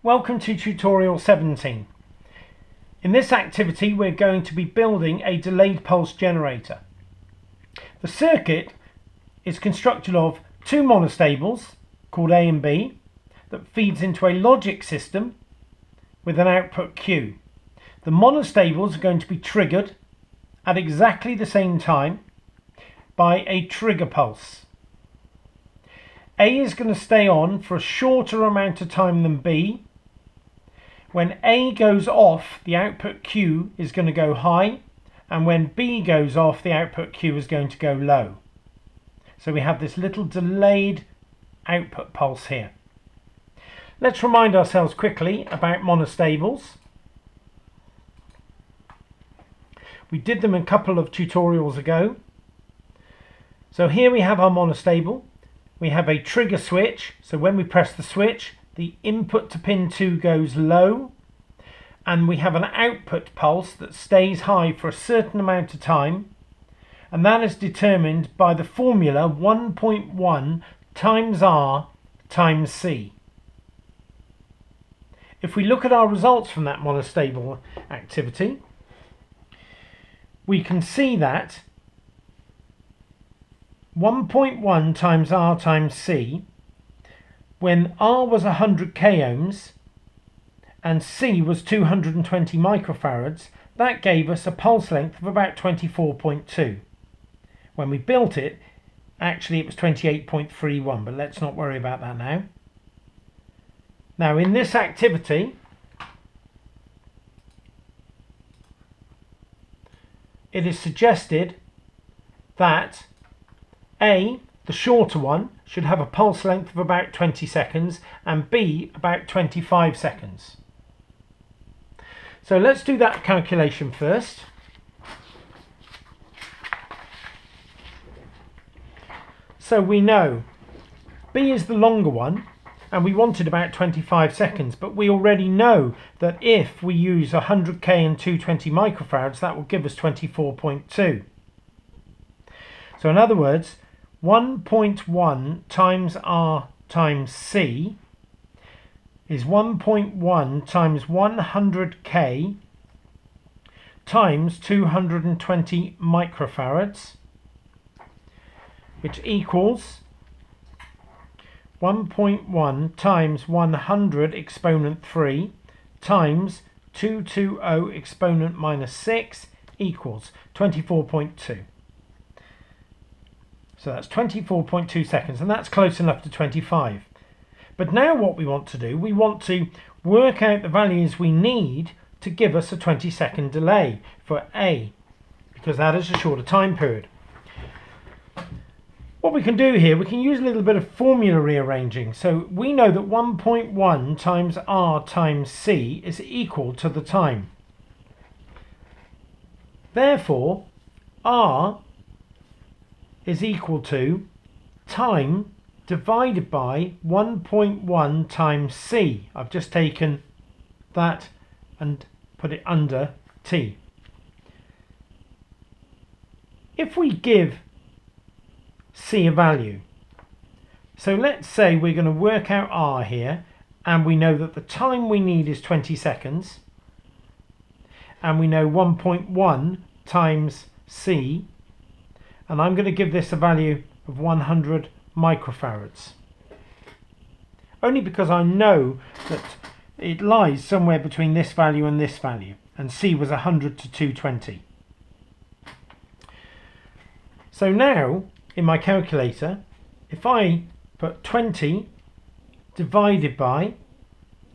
Welcome to tutorial 17. In this activity we're going to be building a delayed pulse generator. The circuit is constructed of two monostables called A and B that feeds into a logic system with an output Q. The monostables are going to be triggered at exactly the same time by a trigger pulse. A is going to stay on for a shorter amount of time than B. When A goes off, the output Q is going to go high, and when B goes off, the output Q is going to go low. So we have this little delayed output pulse here. Let's remind ourselves quickly about monostables. We did them a couple of tutorials ago. So here we have our monostable. We have a trigger switch, so when we press the switch, the input to pin 2 goes low, and we have an output pulse that stays high for a certain amount of time, and that is determined by the formula 1.1 times R times C. If we look at our results from that monostable activity, we can see that 1.1 times R times C, when R was 100 k ohms and C was 220 microfarads, that gave us a pulse length of about 24.2. When we built it, actually it was 28.31, but let's not worry about that now. Now in this activity, it is suggested that A, the shorter one, should have a pulse length of about 20 seconds and B about 25 seconds. So let's do that calculation first. So we know B is the longer one and we wanted about 25 seconds, but we already know that if we use 100 k and 220 microfarads, that will give us 24.2. So in other words, 1.1 times R times C is 1.1 times 100 k times 220 microfarads, which equals 1.1 times 100 exponent 3 times 220 exponent minus 6 equals 24.2. So that's 24.2 seconds, and that's close enough to 25. But now what we want to do, we want to work out the values we need to give us a 20-second delay for A, because that is a shorter time period. What we can do here, we can use a little bit of formula rearranging. So we know that 1.1 times R times C is equal to the time. Therefore, R is equal to time divided by 1.1 times C. I've just taken that and put it under T. If we give C a value, so let's say we're going to work out R here, and we know that the time we need is 20 seconds, and we know 1.1 times C, and I'm going to give this a value of 100 microfarads. Only because I know that it lies somewhere between this value and this value, and C was 100 to 220. So now, in my calculator, if I put 20 divided by,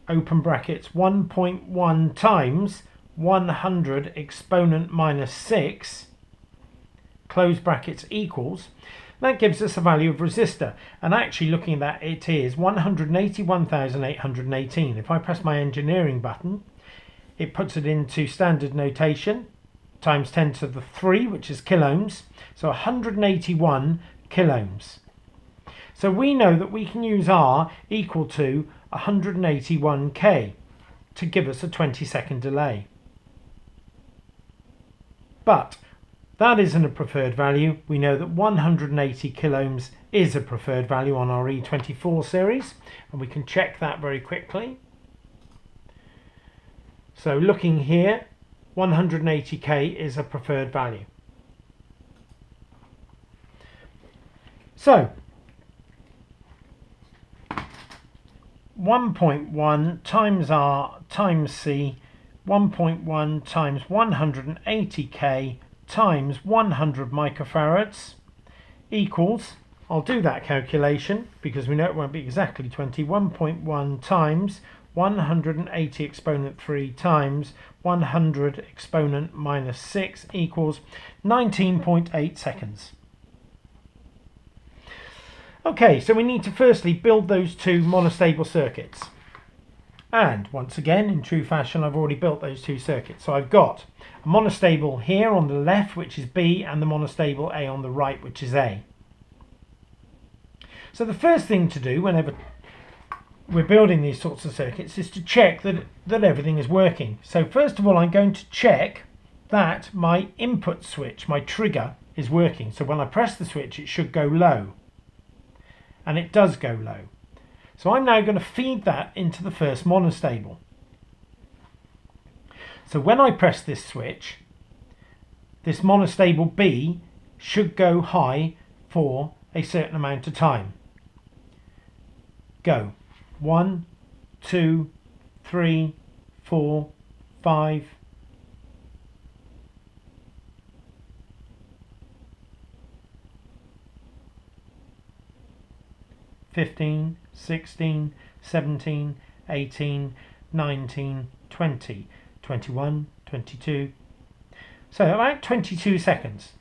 open brackets, 1.1 times 100 exponent minus 6, close brackets, equals, that gives us a value of resistor, and actually looking at that, it is 181,818. If I press my engineering button, it puts it into standard notation, times 10 to the 3, which is kiloohms, so 181 kiloohms. So we know that we can use R equal to 181 k to give us a 20-second delay. But that isn't a preferred value. We know that 180 kiloohms is a preferred value on our E24 series, and we can check that very quickly. So looking here, 180k is a preferred value. So 1.1 times R times C, 1.1 times 180k times 100 microfarads equals, I'll do that calculation because we know it won't be exactly 20, 1.1 times 180 exponent 3 times 100 exponent minus 6 equals 19.8 seconds. Okay, so we need to firstly build those two monostable circuits. And once again, in true fashion, I've already built those two circuits. So I've got a monostable here on the left, which is B, and the monostable A on the right, which is A. So the first thing to do whenever we're building these sorts of circuits is to check that everything is working. So first of all, I'm going to check that my input switch, my trigger, is working. So when I press the switch, it should go low. And it does go low. So I'm now going to feed that into the first monostable. So when I press this switch, this monostable B should go high for a certain amount of time. Go. 1, 2, 3, 4, 5. 15, 16, 17, 18, 19, 20, 21, 22. So about 22 seconds.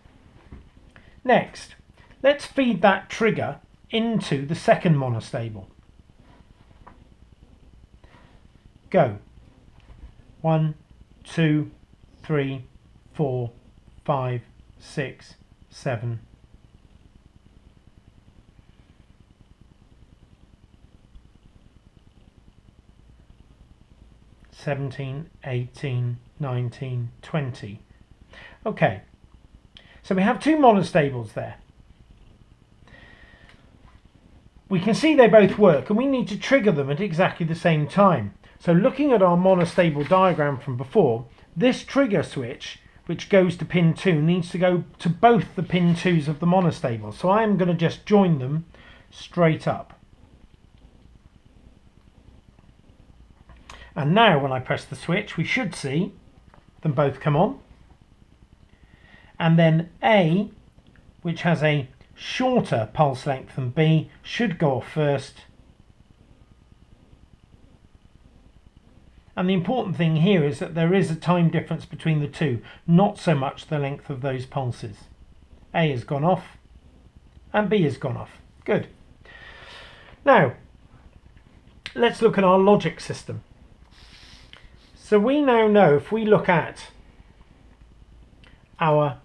Next, let's feed that trigger into the second monostable. Go. 1, 2, 3, 4, 5, 6, 7. 17, 18, 19, 20. Okay, so we have two monostables there. We can see they both work and we need to trigger them at exactly the same time. So looking at our monostable diagram from before, this trigger switch, which goes to pin 2, needs to go to both the pin 2s of the monostable. So I am going to just join them straight up. And now when I press the switch, we should see them both come on. And then A, which has a shorter pulse length than B, should go off first. And the important thing here is that there is a time difference between the two, not so much the length of those pulses. A has gone off and B has gone off. Good. Now, let's look at our logic system. So we now know, if we look at our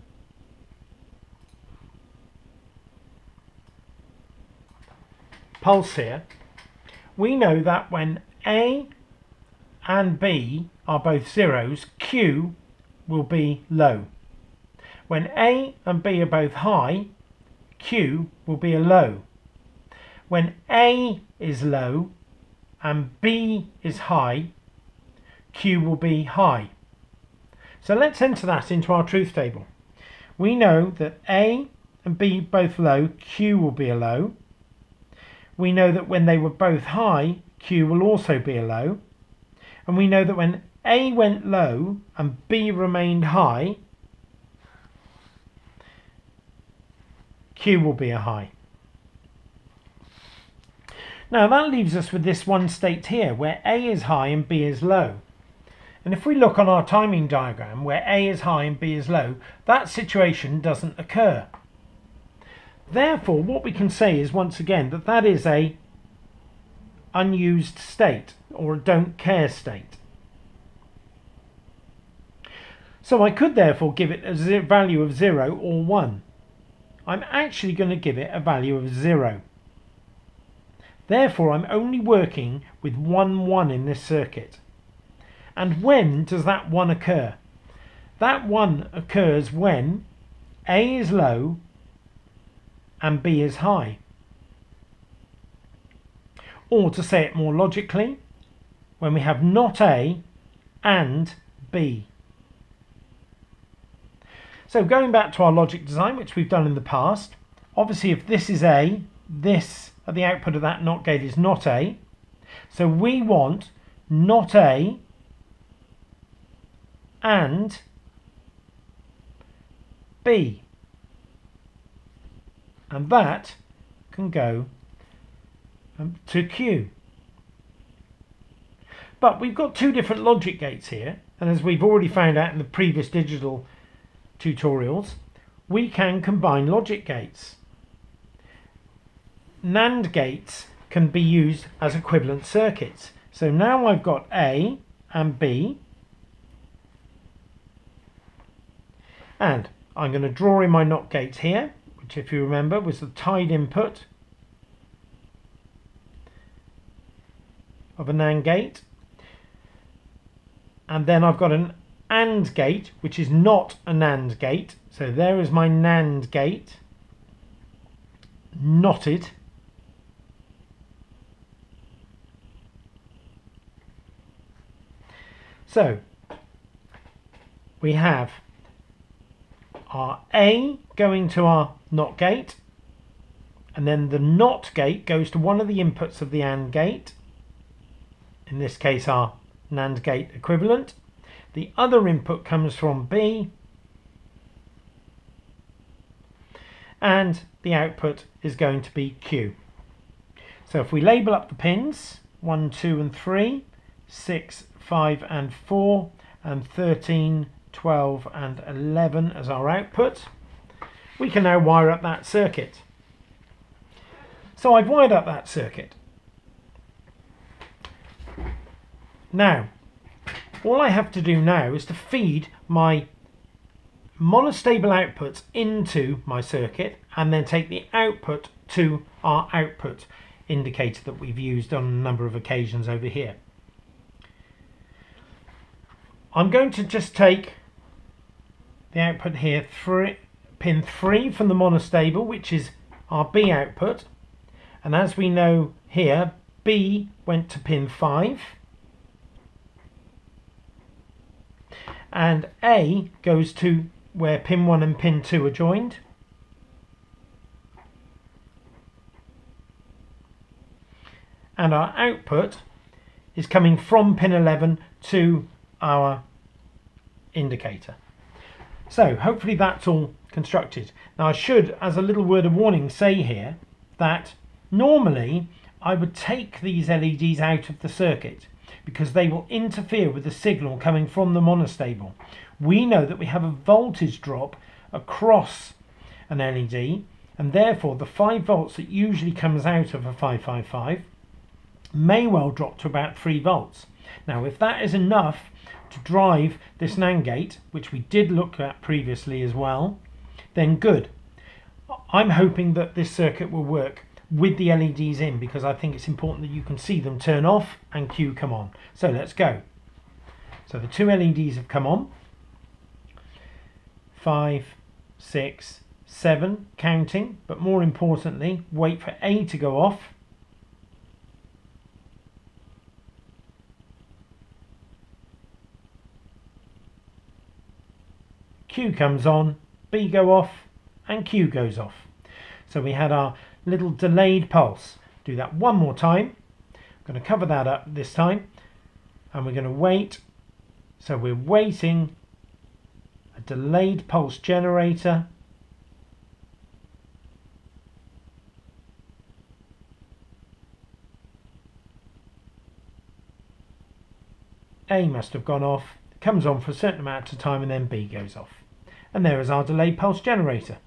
pulse here, we know that when A and B are both zeros, Q will be low. When A and B are both high, Q will be a low. When A is low and B is high, Q will be high. So let's enter that into our truth table. We know that A and B both low, Q will be a low. We know that when they were both high, Q will also be a low. And we know that when A went low and B remained high, Q will be a high. Now that leaves us with this one state here where A is high and B is low. And if we look on our timing diagram where A is high and B is low, that situation doesn't occur. Therefore, what we can say is once again that that is a unused state or a don't care state. So I could therefore give it a value of 0 or 1. I'm actually going to give it a value of 0. Therefore, I'm only working with 1, 1 in this circuit. And when does that 1 occur? That 1 occurs when A is low and B is high. Or to say it more logically, when we have not A and B. So going back to our logic design, which we've done in the past, obviously if this is A, this at the output of that NOT gate is not A. So we want not A and B. And that can go to Q. But we've got two different logic gates here, and as we've already found out in the previous digital tutorials, we can combine logic gates. NAND gates can be used as equivalent circuits. So now I've got A and B, and I'm going to draw in my NOT gate here, which if you remember was the tied input of a NAND gate. And then I've got an AND gate, which is not a NAND gate. So there is my NAND gate, knotted. So we have our A going to our NOT gate, and then the NOT gate goes to one of the inputs of the AND gate, in this case our NAND gate equivalent. The other input comes from B, and the output is going to be Q. So if we label up the pins 1, 2 and 3, 6, 5 and 4, and 13, 12 and 11 as our output, we can now wire up that circuit. So I've wired up that circuit. Now, all I have to do now is to feed my monostable outputs into my circuit and then take the output to our output indicator that we've used on a number of occasions over here. I'm going to just take the output here, pin 3 from the monostable, which is our B output, and as we know here, B went to pin 5 and A goes to where pin 1 and pin 2 are joined. And our output is coming from pin 11 to our indicator. So hopefully that's all constructed. Now I should, as a little word of warning, say here that normally I would take these LEDs out of the circuit because they will interfere with the signal coming from the monostable. We know that we have a voltage drop across an LED, and therefore the 5 volts that usually comes out of a 555 may well drop to about 3 volts. Now if that is enough to drive this NAND gate, which we did look at previously as well, then good. I'm hoping that this circuit will work with the LEDs in, because I think it's important that you can see them turn off and Q come on. So let's go. So the 2 LEDs have come on. 5, 6, 7, counting, but more importantly, wait for A to go off. Q comes on, B go off, and Q goes off. So we had our little delayed pulse. Do that one more time. I'm going to cover that up this time, and we're going to wait. So we're waiting a delayed pulse generator. A must have gone off, comes on for a certain amount of time, and then B goes off. And there is our delayed pulse generator.